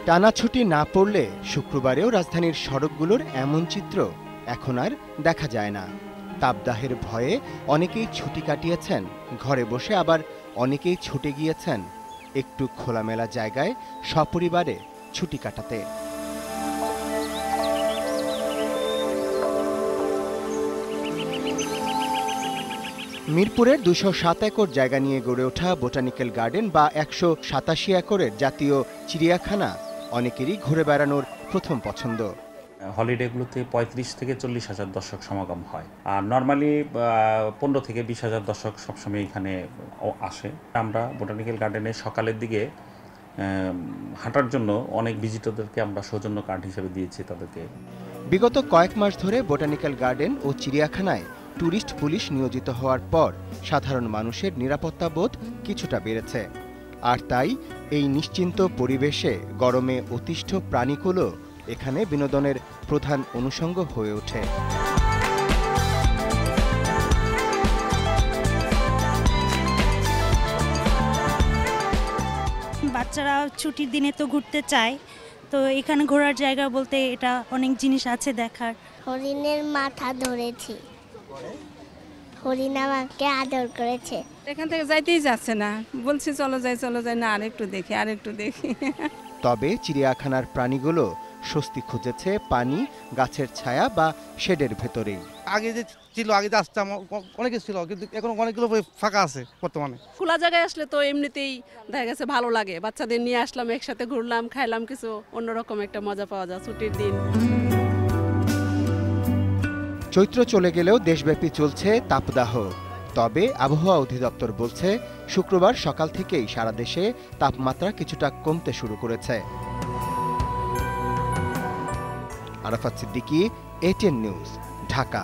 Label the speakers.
Speaker 1: টানা ছুটি না পড়লে শুক্রবারেও রাজধানীর সড়কগুলোর এমন চিত্র এখন আর দেখা যায় না। তাপদাহের ভয়ে অনেকেই ছুটি কাটিয়েছেন ঘরে বসে, আবার অনেকেই ছুটে গিয়েছেন একটু খোলামেলা জায়গায় সপরিবারে ছুটি কাটাতে। মিরপুরের ২০৭ একর জায়গা নিয়ে গড়ে ওঠা বোটানিক্যাল গার্ডেন বা ১৮৭ একরের জাতীয় চিড়িয়াখানা অনেকেরই ঘুরে বেড়ানোর প্রথম পছন্দ।
Speaker 2: হলিডেগুলোতে ৩৫ থেকে ৪০ হাজার দর্শক সমাগম হয়, আর নর্মালি ১৫ থেকে ২০ হাজার দর্শক সবসময় এখানে আসে। আমরা বোটানিক্যাল গার্ডেনে সকালের দিকে হাঁটার জন্য অনেক ভিজিটরদেরকে আমরা সৌজন্য কার্ড হিসেবে দিয়েছি তাদেরকে।
Speaker 1: বিগত কয়েক মাস ধরে বোটানিক্যাল গার্ডেন ও চিড়িয়াখানায় ট্যুরিস্ট পুলিশ নিয়োজিত হওয়ার পর সাধারণ মানুষের নিরাপত্তা বোধ কিছুটা বেড়েছে। আর তাই এই নিশ্চিন্ত পরিবেশে গরমে অতিষ্ঠ প্রাণীকুলো এখানে বিনোদনের প্রধান অনুষঙ্গ হয়ে ওঠে।
Speaker 3: বাচ্চারা ছুটির দিনে তো ঘুরতে চায়, তো এখানে ঘোরার জায়গা বলতে এটা অনেক জিনিস আছে দেখার।
Speaker 4: হরিণের মাথা ধরেছি, হরিণ আমাকে আদর করেছে।
Speaker 5: এখান থেকে যাইতেই যাচ্ছে না, বলছি চলো যাই না, আরেকটু দেখি।
Speaker 1: তবে চিড়িয়াখানার প্রাণীগুলো স্বস্তি খুঁজেছে পানি, গাছের ছায়া বা শেডের ভেতরেই।
Speaker 6: আগে যে ছিল, আগে আসতাম অনেক ছিল, কিন্তু এখন অনেকগুলো ফাঁকা আছে বর্তমানে।
Speaker 5: খোলা জায়গায় আসলে তো এমনিতেই দেখা গেছে ভালো লাগে, বাচ্চাদের নিয়ে আসলাম, একসাথে ঘুরলাম, খাইলাম, কিছু অন্যরকম একটা মজা পাওয়া যায় ছুটির দিন।
Speaker 1: চৈত্র চলে গেলেও দেশব্যাপী চলছে তাপদাহ। তবে আবহাওয়া অধিদপ্তর বলছে শুক্রবার সকাল থেকেই সারা দেশে তাপমাত্রা কিছুটা কমতে শুরু করেছে। Arafat Siddiqui, ATN news, Dhaka.